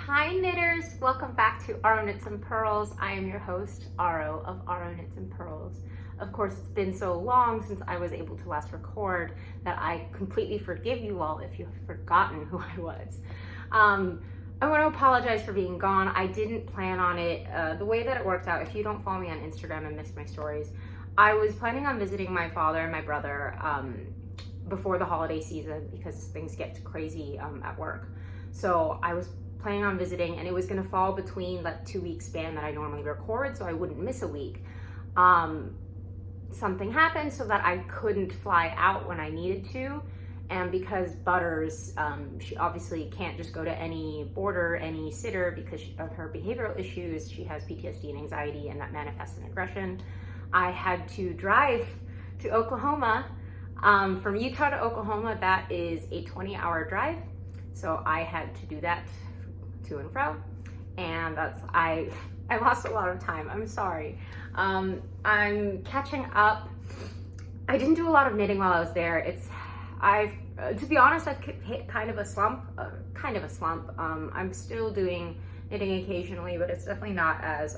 Hi knitters, welcome back to Aro Knits and Purls. I am your host, Aro of Aro Knits and Purls. Of course, it's been so long since I was able to last record that I completely forgive you all if you've forgotten who I was. I want to apologize for being gone. I didn't plan on it. The way that it worked out, if you don't follow me on Instagram and missed my stories, I was planning on visiting my father and my brother before the holiday season because things get crazy at work. So I was planning on visiting, and it was going to fall between that 2-week span that I normally record, so I wouldn't miss a week. Something happened so that I couldn't fly out when I needed to, and because Butters, she obviously can't just go to any boarder, any sitter because of her behavioral issues. She has PTSD and anxiety, and that manifests in aggression. I had to drive to Oklahoma. From Utah to Oklahoma, that is a 20-hour drive. So I had to do that to and fro, and I lost a lot of time. I'm sorry. I'm catching up. I didn't do a lot of knitting while I was there. To be honest, I've hit kind of a slump. I'm still doing knitting occasionally, but it's definitely not as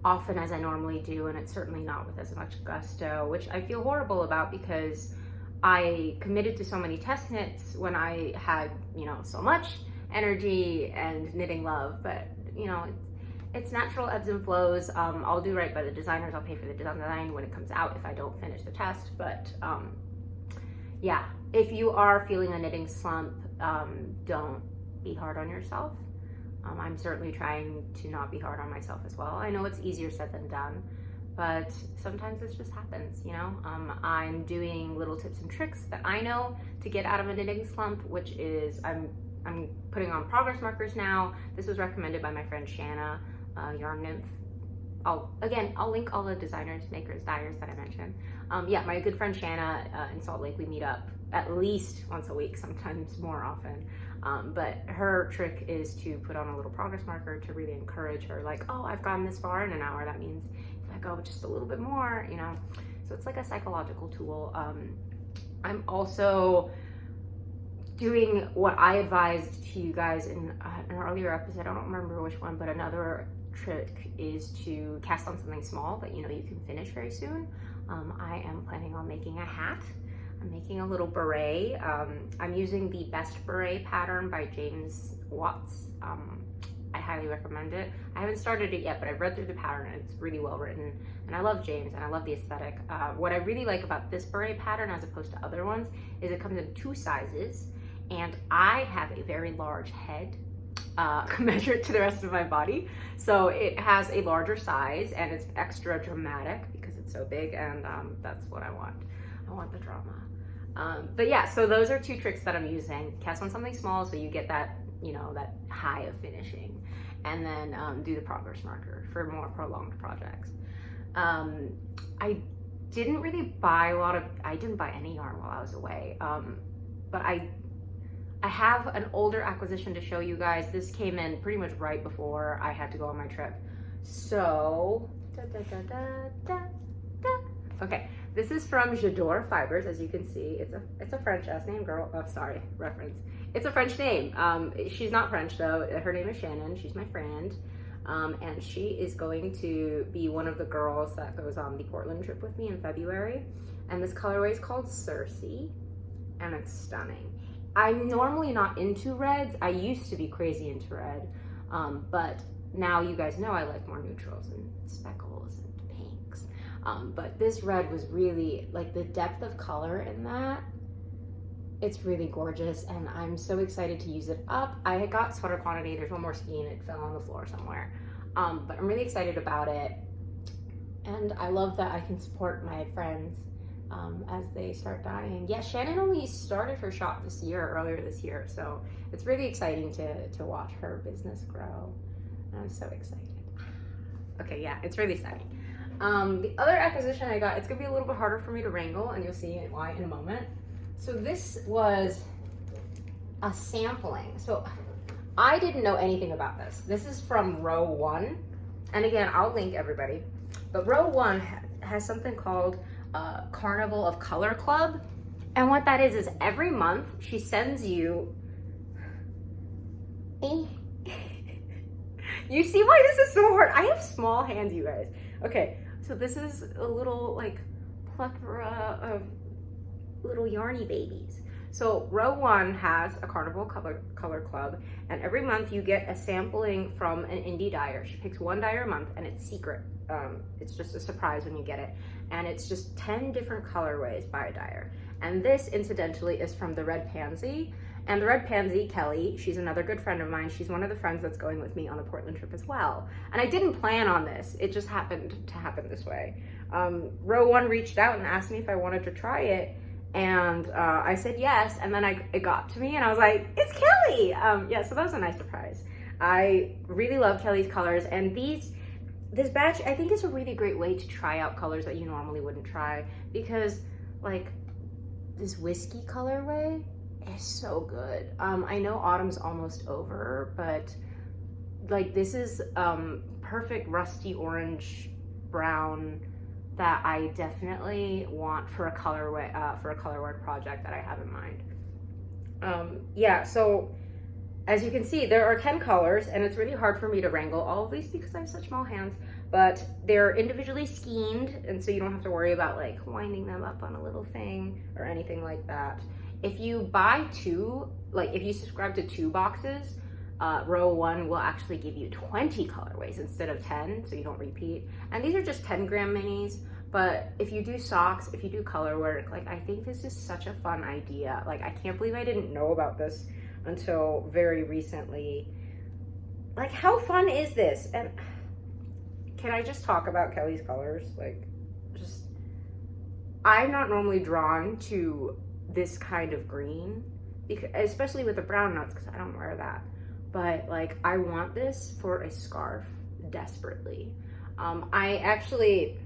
often as I normally do, and it's certainly not with as much gusto, which I feel horrible about because I committed to so many test knits when I had, so much energy and knitting love, but it's natural ebbs and flows. I'll do right by the designers. I'll pay for the design when it comes out if I don't finish the test, but yeah, if you are feeling a knitting slump, don't be hard on yourself. I'm certainly trying to not be hard on myself as well. I know it's easier said than done, but sometimes this just happens, I'm doing little tips and tricks that I know to get out of a knitting slump, which is I'm putting on progress markers now. This was recommended by my friend Shanna, Yarn Nymph. I'll link all the designers, makers, dyers that I mentioned. Yeah, my good friend Shanna in Salt Lake, we meet up at least once a week, sometimes more often. But her trick is to put on a little progress marker to really encourage her, like, oh, I've gotten this far in an hour. That means if I go just a little bit more, So it's like a psychological tool. I'm also doing what I advised to you guys in an earlier episode. I don't remember which one, but another trick is to cast on something small that you can finish very soon. I am planning on making a hat. I'm making a little beret. I'm using the Best Beret pattern by James Watts. I highly recommend it. I haven't started it yet, but I've read through the pattern and it's really well written. And I love James and I love the aesthetic. What I really like about this beret pattern as opposed to other ones is it comes in 2 sizes. And I have a very large head commensurate to the rest of my body. So it has a larger size and it's extra dramatic because it's so big, and that's what I want. I want the drama. But yeah, so those are 2 tricks that I'm using. Cast on something small so you get that, that high of finishing. And then do the progress marker for more prolonged projects. I didn't really buy I didn't buy any yarn while I was away. But I have an older acquisition to show you guys. This came in pretty much right before I had to go on my trip. So, okay, this is from J'adore Fibers, as you can see. It's a French ass name, girl. Oh, sorry, reference. It's a French name. She's not French though. Her name is Shannon. She's my friend. And she is going to be one of the girls that goes on the Portland trip with me in February. And this colorway is called Circe, and it's stunning. I'm normally not into reds. I used to be crazy into red, but now you guys know I like more neutrals and speckles and pinks. But this red was really, like, the depth of color in that, it's really gorgeous, and I'm so excited to use it up. I had got sweater quantity. There's one more skein. It fell on the floor somewhere. But I'm really excited about it, and I love that I can support my friends as they start dying. Yeah, Shannon only started her shop earlier this year, so it's really exciting to watch her business grow, and I'm so excited. Okay, yeah, it's really exciting. The other acquisition I got, it's gonna be a little bit harder for me to wrangle, and you'll see why in a moment. So this was a sampling. So I didn't know anything about this. This is from row 1, and again, I'll link everybody, but row 1 has something called Carnival of Color Club, and what that is every month she sends you You see why this is so hard? I have small hands, you guys. Okay, so this is a little like plethora of little yarny babies. So row 1 has a Carnival Color Club, and every month you get a sampling from an indie dyer. She picks one dyer a month, and it's secret. It's just a surprise when you get it. And it's just 10 different colorways by a dyer. And this, incidentally, is from the Red Pansy. And the Red Pansy, Kelly, she's another good friend of mine. She's one of the friends that's going with me on the Portland trip as well. And I didn't plan on this. It just happened to happen this way. Row 1 reached out and asked me if I wanted to try it. And I said yes, and then it got to me, and I was like, it's Kelly! Yeah, so that was a nice surprise. I really love Kelly's colors, and this batch, I think, is a really great way to try out colors that you normally wouldn't try, because, like, this whiskey colorway is so good. I know autumn's almost over, but, like, this is perfect rusty orange brown that I definitely want for a colorway project that I have in mind. Yeah, so as you can see, there are 10 colors, and it's really hard for me to wrangle all of these because I have such small hands, but they're individually skeined, and so you don't have to worry about like winding them up on a little thing or anything like that. If you buy 2, like if you subscribe to 2 boxes, row 1 will actually give you 20 colorways instead of 10, so you don't repeat. And these are just 10-gram minis, but if you do socks, if you do color work, like I think this is such a fun idea. Like I can't believe I didn't know about this until very recently. Like how fun is this? And can I just talk about Kelly's colors? Like I'm not normally drawn to this kind of green, because, especially with the brown nuts, because I don't wear that. But like I want this for a scarf desperately. I actually,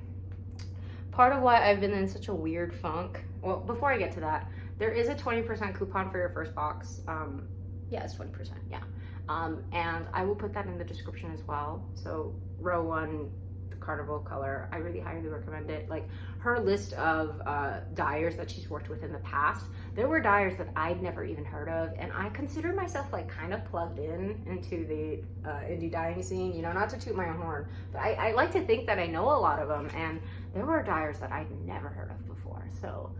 part of why I've been in such a weird funk, well, before I get to that, there is a 20% coupon for your first box. Yeah, it's 20%, yeah. And I will put that in the description as well. So row 1, the Carnival Color, I really highly recommend it. Like her list of dyers that she's worked with in the past, there were dyers that I'd never even heard of, and I consider myself like kind of plugged into the indie dyeing scene, you know, not to toot my own horn, but I like to think that I know a lot of them, and there were dyers that I'd never heard of before, so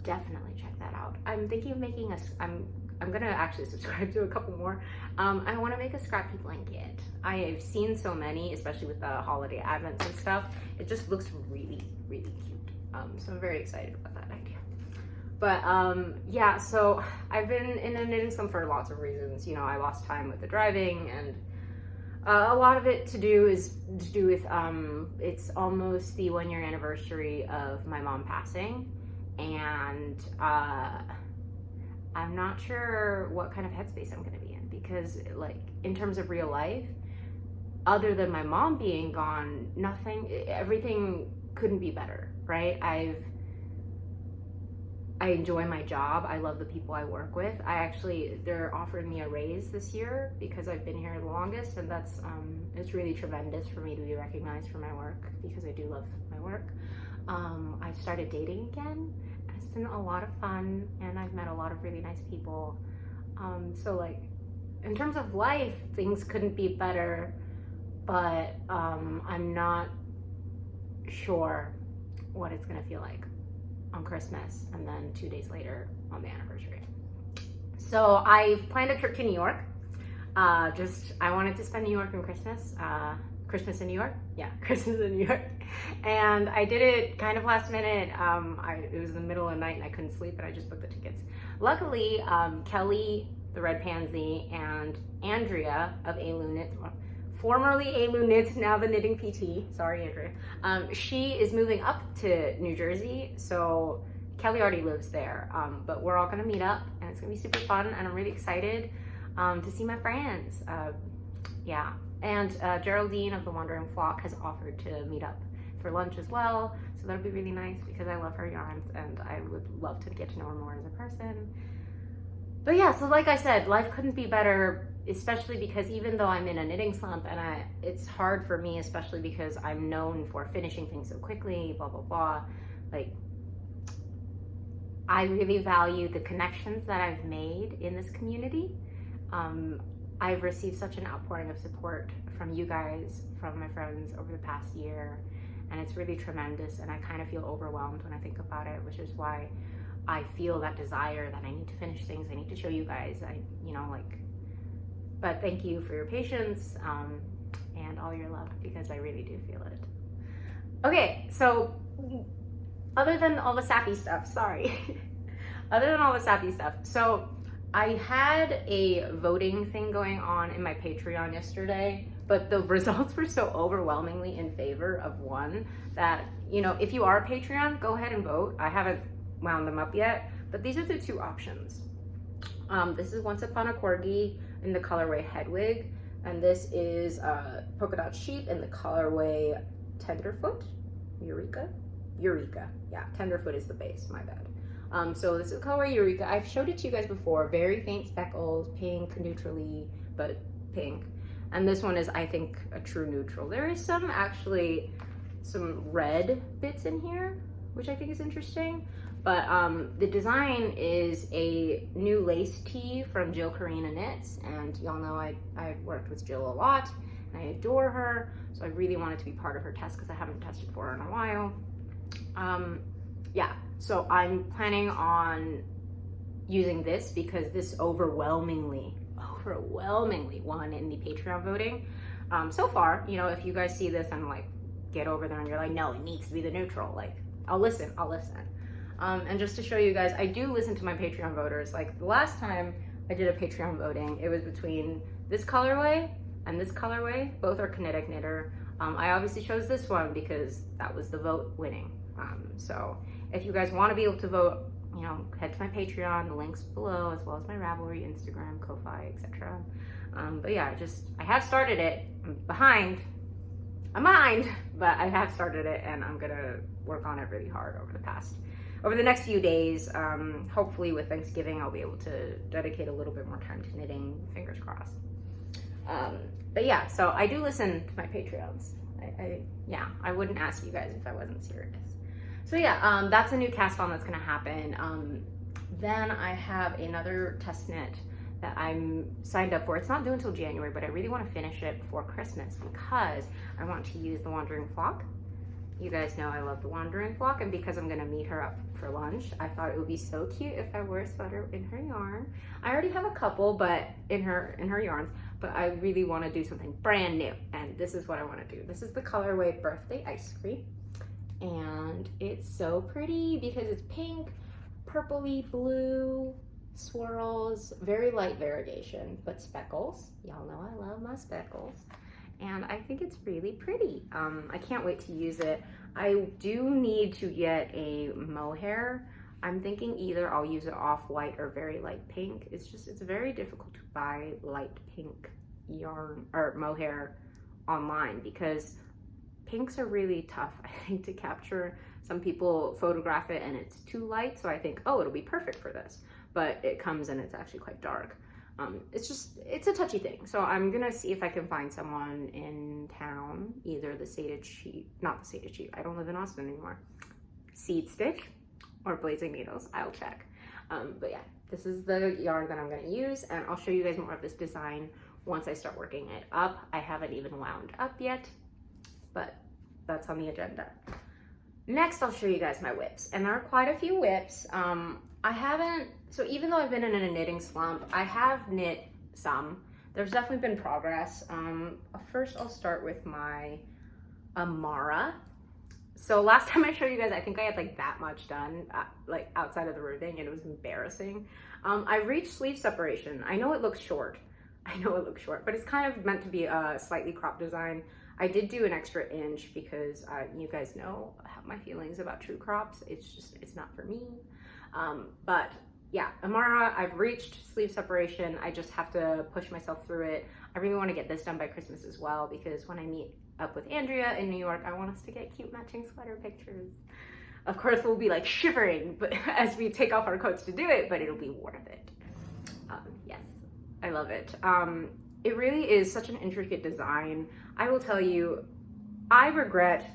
definitely check that out. I'm thinking of making I'm gonna actually subscribe to a couple more. I wanna make a scrappy blanket. I have seen so many, especially with the holiday advents and stuff. It just looks really, really cute. So I'm very excited about that idea. But yeah, so I've been in a knitting slump for lots of reasons. You know, I lost time with the driving, and a lot of it to do with it's almost the 1-year anniversary of my mom passing, and I'm not sure what kind of headspace I'm gonna be in, because like in terms of real life, other than my mom being gone, everything couldn't be better, right? I enjoy my job. I love the people I work with. They're offering me a raise this year because I've been here the longest, and that's, it's really tremendous for me to be recognized for my work, because I do love my work. I've started dating again, and it's been a lot of fun, and I've met a lot of really nice people. So like, in terms of life, things couldn't be better, but I'm not sure what it's gonna feel like on Christmas, and then 2 days later on the anniversary. So I've planned a trip to New York. I wanted to spend New York on Christmas. Christmas in New York? Yeah, Christmas in New York. And I did it kind of last minute. It was in the middle of the night and I couldn't sleep, and I just booked the tickets. Luckily, Kelly, the Red Pansy, and Andrea of A-Loo Knits, formerly A-Loo Knits, now the Knitting PT, sorry Andrea, she is moving up to New Jersey, so Kelly already lives there, but we're all gonna meet up, and it's gonna be super fun, and I'm really excited to see my friends. Yeah, and Geraldine of the Wandering Flock has offered to meet up for lunch as well, so that'll be really nice because I love her yarns, and I would love to get to know her more as a person. But yeah, so like I said, life couldn't be better, especially because even though I'm in a knitting slump, and it's hard for me, especially because I'm known for finishing things so quickly, blah, blah, blah. Like, I really value the connections that I've made in this community. I've received such an outpouring of support from you guys, from my friends over the past year, and it's really tremendous, and I kind of feel overwhelmed when I think about it, which is why I feel that desire that I need to finish things, I need to show you guys, but thank you for your patience and all your love, because I really do feel it. Okay, so other than all the sappy stuff, so I had a voting thing going on in my Patreon yesterday, but the results were so overwhelmingly in favor of one that, if you are a Patreon, go ahead and vote. I haven't wound them up yet, but these are the two options. This is Once Upon a Corgi in the colorway Hedwig, and this is Polka Dot Sheep in the colorway Tenderfoot. Eureka, yeah, Tenderfoot is the base, my bad. So this is colorway Eureka. I've showed it to you guys before. Very faint speckles, pink, neutrally, but pink. And this one is, I think, a true neutral. There is some red bits in here, which I think is interesting. But the design is a new lace tee from Jill Karina Knits, and y'all know I've worked with Jill a lot, and I adore her, so I really wanted to be part of her test because I haven't tested for her in a while. Yeah, so I'm planning on using this because this overwhelmingly won in the Patreon voting. So far, if you guys see this and get over there and you're like, no, it needs to be the neutral, I'll listen. And just to show you guys, I do listen to my Patreon voters. The last time I did a Patreon voting, it was between this colorway and this colorway. Both are kinetic knitter. I obviously chose this one because that was the vote winning. So if you guys want to be able to vote, head to my Patreon, the link's below, as well as my Ravelry, Instagram, Ko-Fi, etc. But yeah, I have started it. I'm behind, but I have started it, and I'm gonna work on it really hard over the next few days. Hopefully with Thanksgiving, I'll be able to dedicate a little bit more time to knitting, fingers crossed. But yeah, so I do listen to my Patreons. I wouldn't ask you guys if I wasn't serious. So yeah, that's a new cast on that's gonna happen. Then I have another test knit that I'm signed up for. It's not due until January, but I really want to finish it before Christmas because I want to use the Wandering Flock. You guys know I love the Wandering Flock, and because I'm gonna meet her up for lunch, I thought it would be so cute if I wore a sweater in her yarn. I already have a couple, but in her yarns, but I really want to do something brand new, and this is what I want to do. This is the colorway Birthday Ice Cream, and it's so pretty because it's pink, purpley blue swirls, very light variegation, but speckles. Y'all know I love my speckles. And I think it's really pretty. I can't wait to use it. I do need to get a mohair. I'm thinking either I'll use it off-white or very light pink. It's very difficult to buy light pink yarn or mohair online because pinks are really tough, I think, to capture. Some people photograph it and it's too light, so I think, oh, it'll be perfect for this. But it comes and it's actually quite dark. It's a touchy thing. So I'm gonna see if I can find someone in town, either the not the Sated Sheep, I don't live in Austin anymore, Seed Stitch or Blazing Needles, I'll check. But yeah, this is the yarn that I'm gonna use, and I'll show you guys more of this design once I start working it up. I haven't even wound up yet, but that's on the agenda. Next, I'll show you guys my whips, and there are quite a few whips. So even though I've been in a knitting slump, I have knit some. There's definitely been progress. First, I'll start with my Amara. So last time I showed you guys, I think I had that much done, outside of the riveting, and it was embarrassing. I reached sleeve separation. I know it looks short, but it's kind of meant to be a slightly cropped design. I did do an extra inch because you guys know my feelings about true crops. It's not for me. But yeah, Amara, I've reached sleeve separation. I just have to push myself through it. I really want to get this done by Christmas as well, because when I meet up with Andrea in New York, I want us to get cute matching sweater pictures. Of course, we'll be shivering but as we take off our coats to do it, but it'll be worth it. Yes, I love it. It really is such an intricate design. I will tell you, I regret,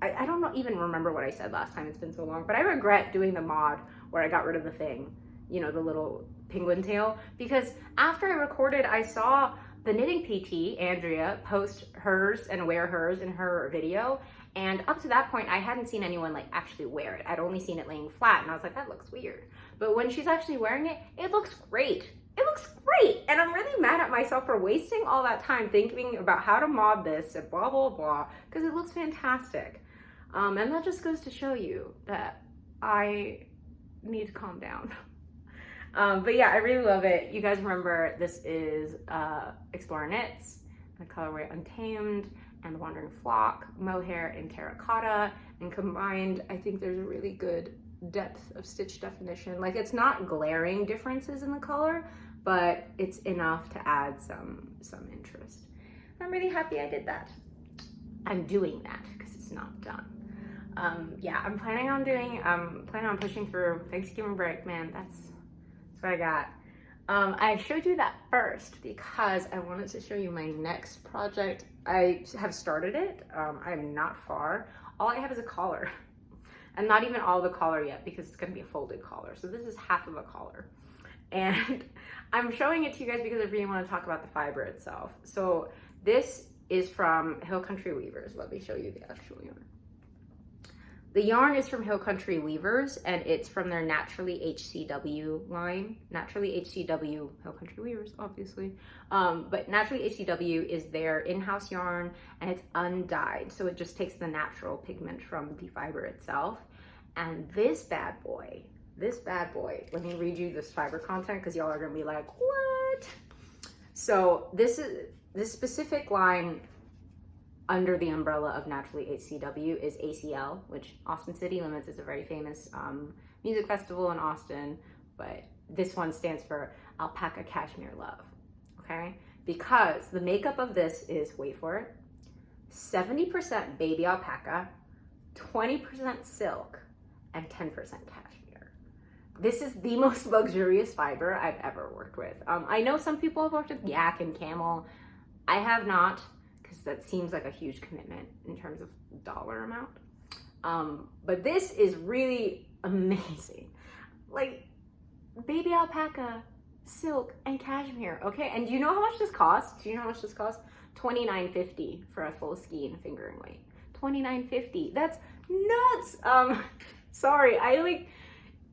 I don't even remember what I said last time, it's been so long, but I regret doing the mod where I got rid of the thing, the little penguin tail, because after I recorded, I saw the knitting PT, Andrea, post hers and wear hers in her video. And up to that point, I hadn't seen anyone like actually wear it. I'd only seen it laying flat and I was like, that looks weird. But when she's actually wearing it, it looks great. It looks great. And I'm really mad at myself for wasting all that time thinking about how to mod this and blah, blah, blah, because it looks fantastic. And that just goes to show you that I need to calm down. But yeah, I really love it. You guys remember this is Explorer Knits, the colorway Untamed, and the Wandering Flock, mohair, and terracotta. And combined, I think there's a really good depth of stitch definition. Like, it's not glaring differences in the color, but it's enough to add some interest. I'm really happy I did that. I'm doing that because it's not done. Yeah, I'm planning on pushing through Thanksgiving break, man. That's what I got. I showed you that first because I wanted to show you my next project. I have started it. I'm not far. All I have is a collar, and not even all the collar yet because it's going to be a folded collar. So this is half of a collar, and I'm showing it to you guys because I really want to talk about the fiber itself. So this is from Hill Country Weavers. Let me show you the actual yarn. The yarn is from Hill Country Weavers, and it's from their Naturally HCW line. Naturally HCW, Hill Country Weavers, obviously. But Naturally HCW is their in-house yarn, and it's undyed. So it just takes the natural pigment from the fiber itself. And this bad boy, let me read you this fiber content because y'all are gonna be like, what? So this specific line under the umbrella of Naturally HCW is ACL, which Austin City Limits is a very famous music festival in Austin, but this one stands for Alpaca Cashmere Love, okay? Because the makeup of this is, wait for it, 70% baby alpaca, 20% silk, and 10% cashmere. This is the most luxurious fiber I've ever worked with. I know some people have worked with yak and camel. I have not, because that seems like a huge commitment in terms of dollar amount. But this is really amazing. Like, baby alpaca, silk, and cashmere, okay? And do you know how much this costs? Do you know how much this costs? $29.50 for a full skein fingering weight. $29.50. That's nuts. Sorry,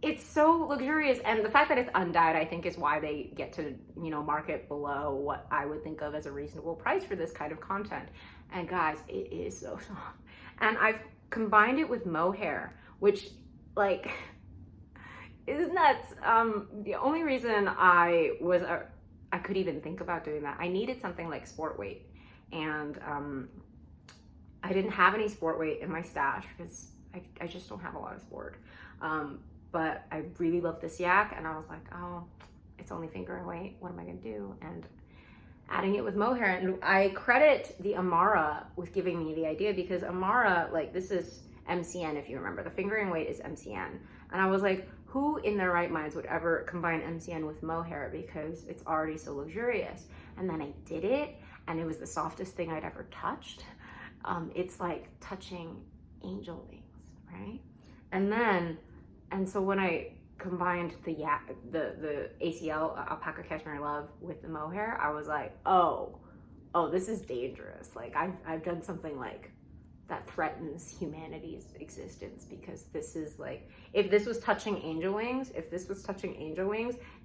it's so luxurious, and the fact that it's undyed, I think, is why they get to, market below what I would think of as a reasonable price for this kind of content. And guys, it is so soft. And I've combined it with mohair, which, is nuts. The only reason I could even think about doing that, I needed something like sport weight, and I didn't have any sport weight in my stash because I just don't have a lot of sport. But I really love this yak, and I was like, oh, it's only fingering weight. What am I gonna do? And adding it with mohair, and I credit the Amara with giving me the idea, because Amara, this is MCN, if you remember. The fingering weight is MCN. And I was like, who in their right minds would ever combine MCN with mohair, because it's already so luxurious? And then I did it, and it was the softest thing I'd ever touched. It's like touching angel wings, right? And so when I combined the ACL, Alpaca Cashmere Love, with the mohair, I was like, oh, this is dangerous. I've done something that threatens humanity's existence, because this is if this was touching angel wings,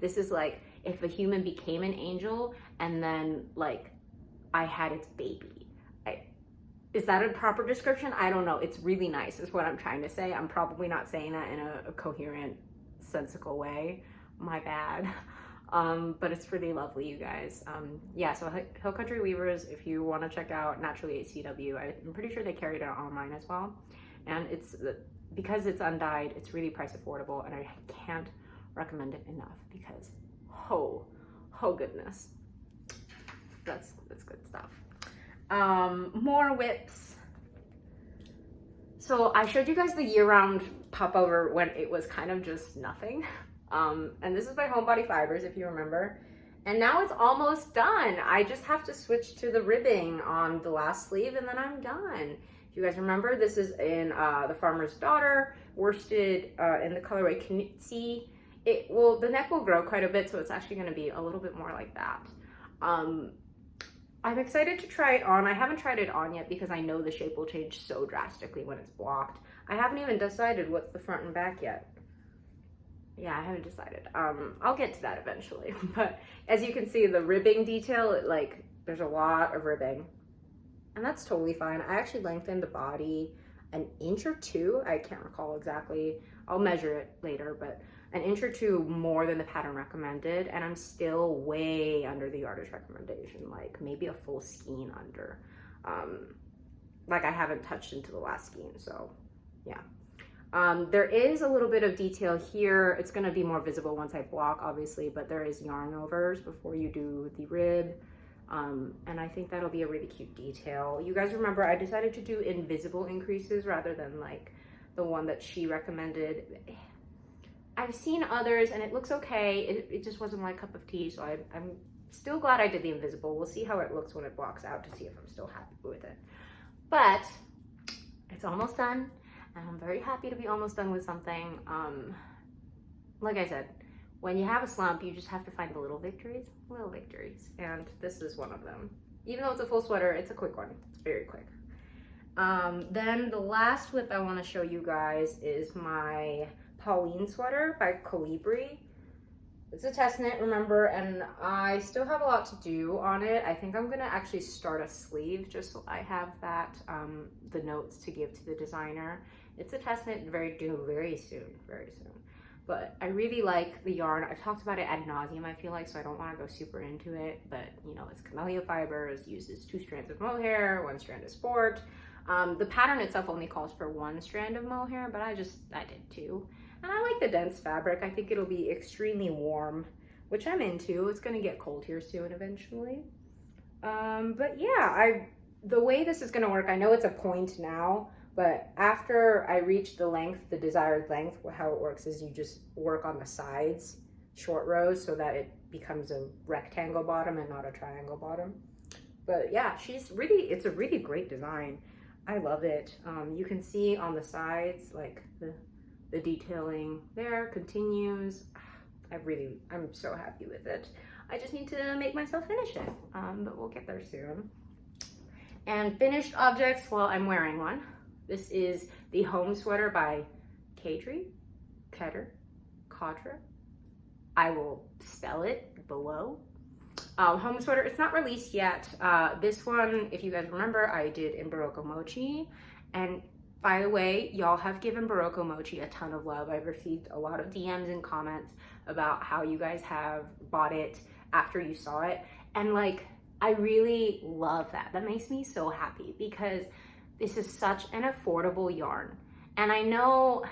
this is like if a human became an angel and then I had its baby. Is that a proper description? I don't know. It's really nice is what I'm trying to say. I'm probably not saying that in a coherent, sensical way. My bad. But it's really lovely, you guys. Yeah, so Hill Country Weavers, if you want to check out Naturally HCW, I'm pretty sure they carried it online as well. And because it's undyed, it's really price affordable, and I can't recommend it enough, because oh goodness. That's good stuff. More whips. So I showed you guys the year-round popover when it was kind of just nothing. And this is by Homebody Fibers, if you remember. And now it's almost done. I just have to switch to the ribbing on the last sleeve, and then I'm done. If you guys remember, this is in the Farmer's Daughter, worsted in the colorway Knitsy. The neck will grow quite a bit, so it's actually going to be a little bit more like that. I'm excited to try it on. I haven't tried it on yet because I know the shape will change so drastically when it's blocked. I haven't even decided what's the front and back yet. Yeah, I haven't decided. I'll get to that eventually. But as you can see, the ribbing detail, like, there's a lot of ribbing. And that's totally fine. I actually lengthened the body an inch or two. I can't recall exactly. I'll measure it later, but an inch or two more than the pattern recommended. And I'm still way under the artist recommendation, like maybe a full skein under. Like I haven't touched into the last skein, so yeah. There is a little bit of detail here. It's going to be more visible once I block, obviously, but there is yarn overs before you do the rib. And I think that'll be a really cute detail. You guys remember I decided to do invisible increases rather than like the one that she recommended. I've seen others and it looks okay. It just wasn't my cup of tea, so I'm still glad I did the invisible. We'll see how it looks when it blocks out to see if I'm still happy with it. But it's almost done. And I'm very happy to be almost done with something. Like I said, when you have a slump, you just have to find the little victories, and this is one of them. Even though it's a full sweater, it's a quick one. It's very quick. Then the last whip I want to show you guys is my Pauline sweater by Caidree. It's a test knit, remember, and I still have a lot to do on it. I think I'm gonna actually start a sleeve just so I have that, the notes to give to the designer. It's a test knit, very soon. But I really like the yarn. I've talked about it ad nauseum, I feel like, so I don't want to go super into it. But you know, it's camellia fibers, uses 2 strands of mohair, 1 strand of sport. The pattern itself only calls for 1 strand of mohair, but I did 2. And I like the dense fabric. I think it'll be extremely warm, which I'm into. It's gonna get cold here soon eventually. But yeah, the way this is gonna work, I know it's a point now, but after I reach the length, the desired length, how it works is you just work on the sides, short rows, so that it becomes a rectangle bottom and not a triangle bottom. But yeah, it's a really great design. I love it. You can see on the sides, like the detailing there continues. I'm so happy with it. I just need to make myself finish it, but we'll get there soon. And finished objects, well, I'm wearing one. This is the home sweater by Caidree. I will spell it below. Home sweater, it's not released yet. This one, if you guys remember, I did in Berroco Mochi. And by the way, y'all have given Berroco Mochi a ton of love. I've received a lot of DMs and comments about how you guys have bought it after you saw it. And like, I really love that. That makes me so happy because this is such an affordable yarn. And I know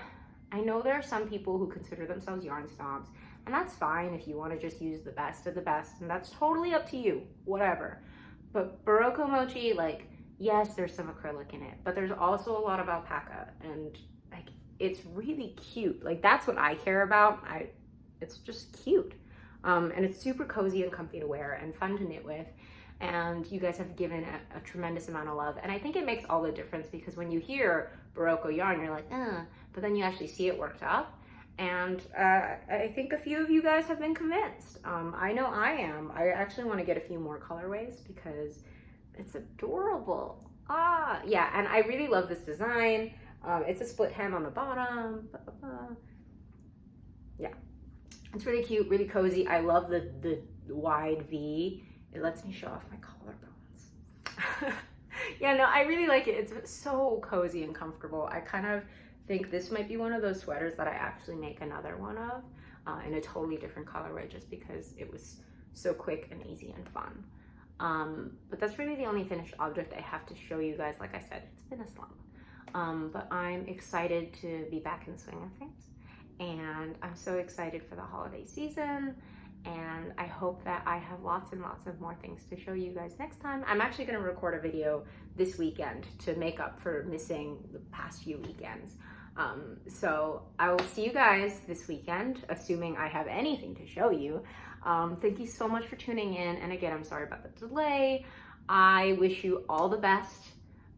there are some people who consider themselves yarn snobs, and that's fine if you want to just use the best of the best, and that's totally up to you, whatever. But Berroco Mochi, like, yes, there's some acrylic in it, but there's also a lot of alpaca, and like, it's really cute. Like, that's what I care about. It's just cute. And it's super cozy and comfy to wear and fun to knit with. And you guys have given a tremendous amount of love. And I think it makes all the difference because when you hear Berroco yarn, you're like, but then you actually see it worked up. And I think a few of you guys have been convinced. I know I am. I actually want to get a few more colorways because it's adorable. Yeah, and I really love this design. It's a split hem on the bottom. Yeah, it's really cute, really cozy. I love the wide V. It lets me show off my collarbones. Yeah, no, I really like it. It's so cozy and comfortable. I kind of think this might be one of those sweaters that I actually make another one of in a totally different colorway just because it was so quick and easy and fun. But that's really the only finished object I have to show you guys. Like I said, it's been a slump. But I'm excited to be back in the swing of things. And I'm so excited for the holiday season. And I hope that I have lots and lots of more things to show you guys next time. I'm actually going to record a video this weekend to make up for missing the past few weekends. So I will see you guys this weekend, assuming I have anything to show you. Thank you so much for tuning in. And again, I'm sorry about the delay. I wish you all the best.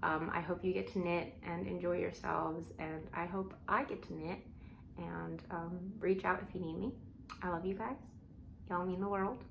I hope you get to knit and enjoy yourselves. And I hope I get to knit and reach out if you need me. I love you guys. Y'all mean the world.